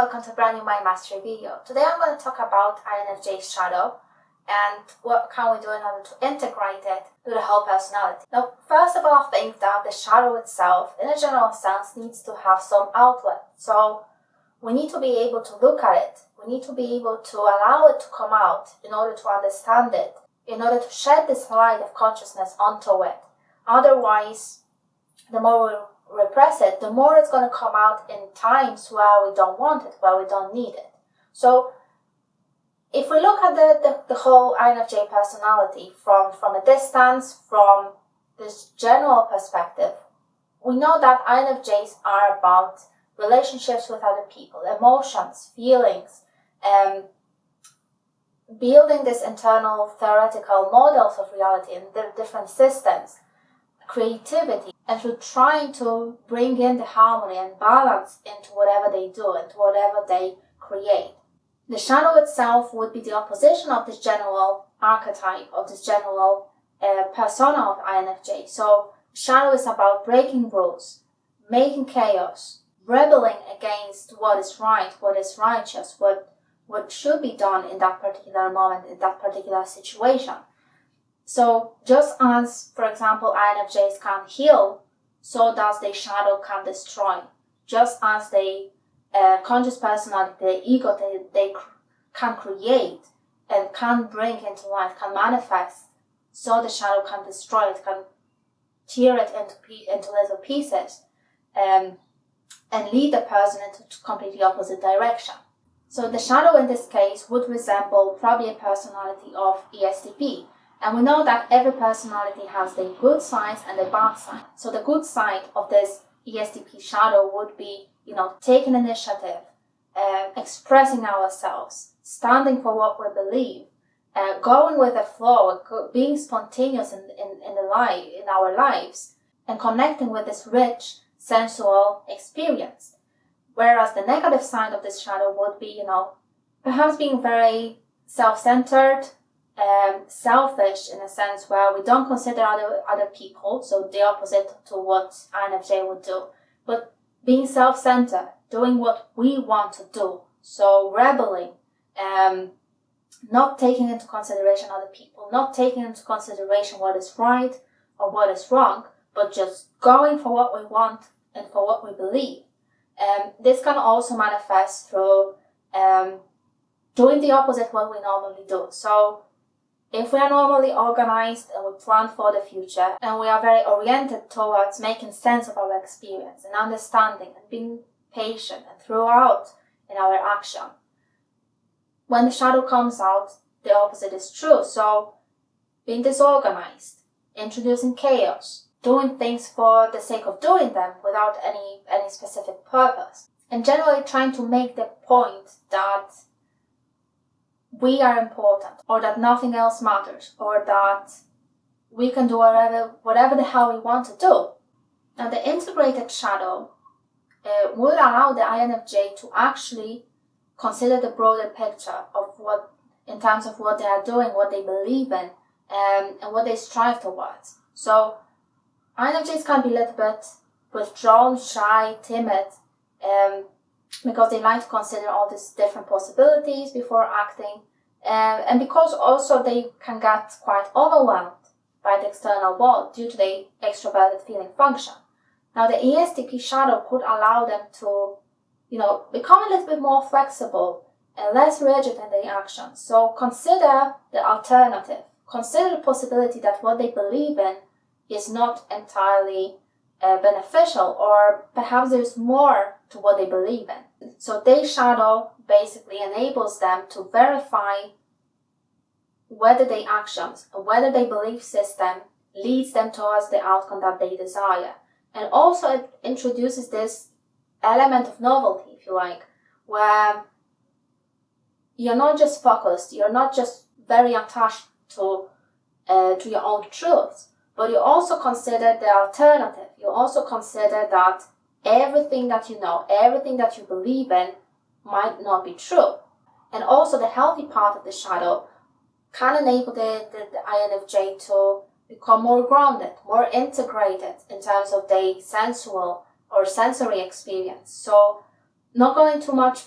welcome to a brand new Mind Mastery video. Today I'm going to talk about INFJ's shadow and what can we do in order to integrate it to the whole personality. Now, first of all, I think that the shadow itself, in a general sense, needs to have some outlet. So we need to be able to look at it. We need to be able to allow it to come out in order to understand it, in order to shed this light of consciousness onto it. Otherwise, the more we repress it, the more it's going to come out in times where we don't want it, where we don't need it. So if we look at the whole INFJ personality from a distance, from this general perspective, we know that INFJs are about relationships with other people, emotions, feelings, building this internal theoretical models of reality and the different systems, creativity, and through trying to bring in the harmony and balance into whatever they do, into whatever they create. The shadow itself would be the opposition of this general archetype, of this general persona of INFJ. So shadow is about breaking rules, making chaos, rebelling against what is right, what is righteous, what should be done in that particular moment, in that particular situation. So just as, for example, INFJs can heal, so does the shadow can destroy. Just as the conscious personality, the ego, they can create and can bring into life, can manifest, so the shadow can destroy it, can tear it into little pieces and lead the person into completely opposite direction. So the shadow in this case would resemble probably a personality of ESTP. And we know that every personality has the good sides and the bad side. So the good side of this ESTP shadow would be, taking initiative, expressing ourselves, standing for what we believe, going with the flow, being spontaneous in our lives, and connecting with this rich, sensual experience. Whereas the negative side of this shadow would be, perhaps being very self-centered, selfish in a sense where we don't consider other people, so the opposite to what INFJ would do, but being self-centered, doing what we want to do, so rebelling, not taking into consideration other people, not taking into consideration what is right or what is wrong, but just going for what we want and for what we believe. This can also manifest through doing the opposite what we normally do. So if we are normally organized and we plan for the future and we are very oriented towards making sense of our experience and understanding and being patient and throughout in our action, when the shadow comes out, the opposite is true. So being disorganized, introducing chaos, doing things for the sake of doing them without any specific purpose, and generally trying to make the point that we are important, or that nothing else matters, or that we can do whatever the hell we want to do. Now, the integrated shadow would allow the INFJ to actually consider the broader picture of what, in terms of what they are doing, what they believe in, and what they strive towards. So INFJs can be a little bit withdrawn, shy, timid, because they like to consider all these different possibilities before acting, and because also they can get quite overwhelmed by the external world due to the extroverted feeling function. Now, the ESTP shadow could allow them to, become a little bit more flexible and less rigid in their actions. So consider the alternative. Consider the possibility that what they believe in is not entirely beneficial, or perhaps there's more to what they believe in. So their shadow basically enables them to verify whether their actions or whether their belief system leads them towards the outcome that they desire. And also it introduces this element of novelty, if you like, where you're not just focused, you're not just very attached to your own truths, but you also consider the alternative. You also consider that everything that you know, everything that you believe in might not be true. And also the healthy part of the shadow can enable the INFJ to become more grounded, more integrated in terms of the sensual or sensory experience. So not going too much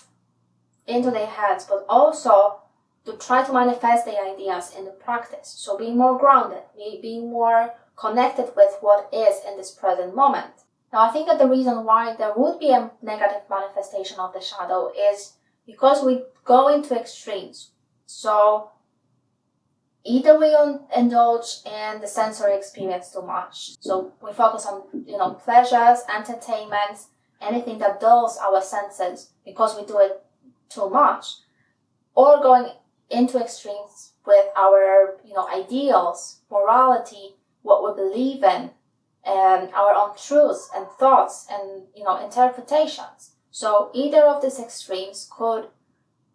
into their heads, but also to try to manifest their ideas in the practice. So being more grounded, being more connected with what is in this present moment. Now, I think that the reason why there would be a negative manifestation of the shadow is because we go into extremes. So either we indulge in the sensory experience too much. So we focus on, pleasures, entertainments, anything that dulls our senses because we do it too much, or going into extremes with our, ideals, morality, what we believe in, and our own truths and thoughts and, interpretations. So either of these extremes could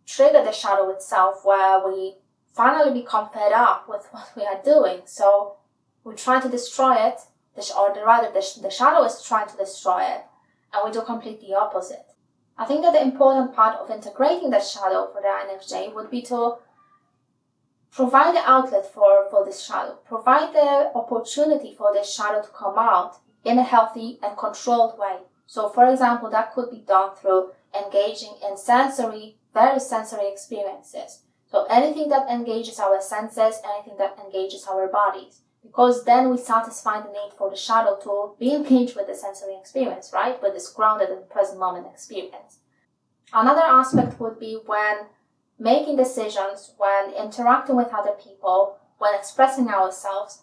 trigger the shadow itself, where we finally become fed up with what we are doing. So we try to destroy it, the shadow is trying to destroy it, and we do completely the opposite. I think that the important part of integrating the shadow for the INFJ would be to provide the outlet for this shadow, provide the opportunity for this shadow to come out in a healthy and controlled way. So, for example, that could be done through engaging in very sensory experiences. So anything that engages our senses, anything that engages our bodies, because then we satisfy the need for the shadow to be engaged with the sensory experience, right? With this grounded and present moment experience. Another aspect would be when making decisions, when interacting with other people, when expressing ourselves,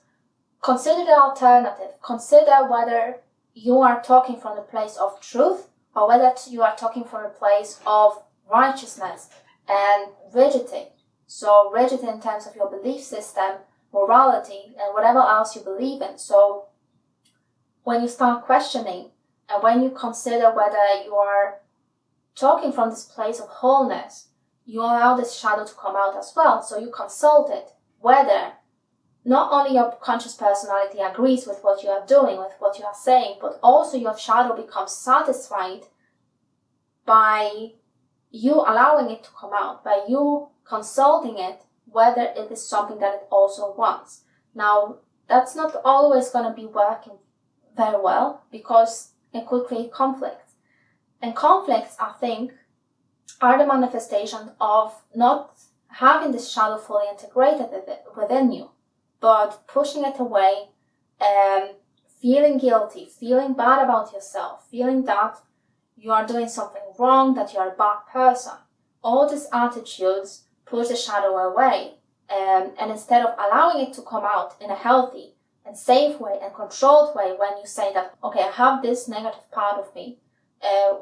consider the alternative. Consider whether you are talking from the place of truth or whether you are talking from a place of righteousness and rigidity. So rigid in terms of your belief system, morality, and whatever else you believe in. So when you start questioning and when you consider whether you are talking from this place of wholeness, you allow this shadow to come out as well. So you consult it, whether not only your conscious personality agrees with what you are doing, with what you are saying, but also your shadow becomes satisfied by you allowing it to come out, by you consulting it, whether it is something that it also wants. Now, that's not always going to be working very well because it could create conflict. And conflicts, I think, are the manifestation of not having this shadow fully integrated within you, but pushing it away and feeling guilty, feeling bad about yourself, feeling that you are doing something wrong, that you are a bad person. All these attitudes push the shadow away, and instead of allowing it to come out in a healthy and safe way and controlled way, when you say that, okay, I have this negative part of me,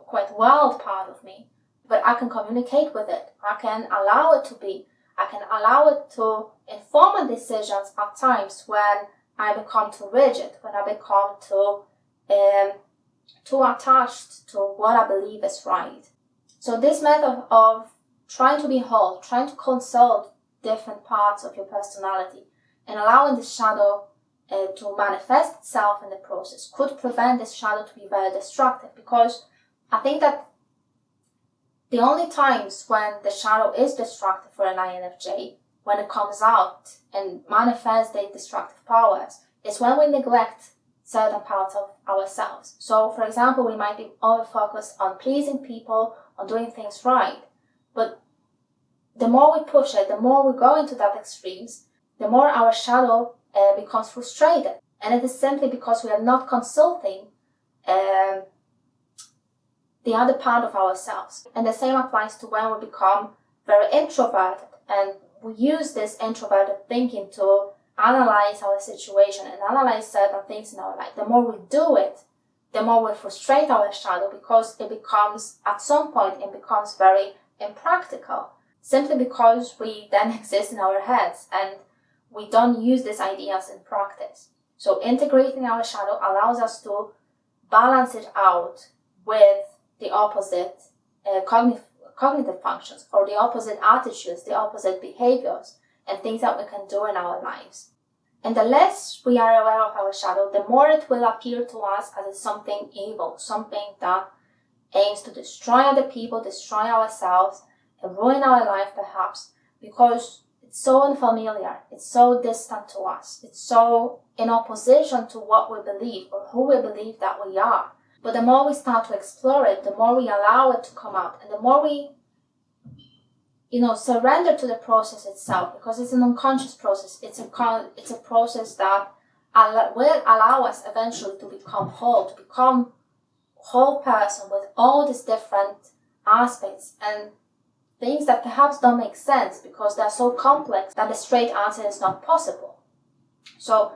quite wild part of me, but I can communicate with it. I can allow it to be. I can allow it to inform my decisions at times when I become too rigid, when I become too attached to what I believe is right. So this method of trying to be whole, trying to consult different parts of your personality and allowing the shadow to manifest itself in the process could prevent this shadow to be very destructive, because I think that the only times when the shadow is destructive for an INFJ, when it comes out and manifests their destructive powers, is when we neglect certain parts of ourselves. So, for example, we might be over-focused on pleasing people, on doing things right, but the more we push it, the more we go into that extremes, the more our shadow becomes frustrated. And it is simply because we are not consulting the other part of ourselves. And the same applies to when we become very introverted and we use this introverted thinking to analyze our situation and analyze certain things in our life. The more we do it, the more we frustrate our shadow, because it becomes, at some point, it becomes very impractical, simply because we then exist in our heads and we don't use these ideas in practice. So integrating our shadow allows us to balance it out with the opposite cognitive functions, or the opposite attitudes, the opposite behaviors, and things that we can do in our lives. And the less we are aware of our shadow, the more it will appear to us as something evil, something that aims to destroy other people, destroy ourselves, and ruin our life perhaps, because it's so unfamiliar, it's so distant to us, it's so in opposition to what we believe or who we believe that we are. But the more we start to explore it, the more we allow it to come out, and the more we surrender to the process itself, because it's an unconscious process. It's a process that will allow us eventually to become whole person with all these different aspects and things that perhaps don't make sense because they're so complex that the straight answer is not possible. So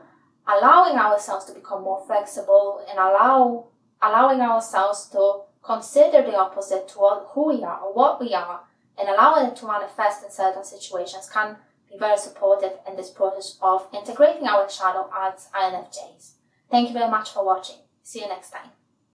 allowing ourselves to become more flexible and allowing ourselves to consider the opposite to who we are or what we are, and allowing it to manifest in certain situations can be very supportive in this process of integrating our shadow as INFJs. Thank you very much for watching. See you next time.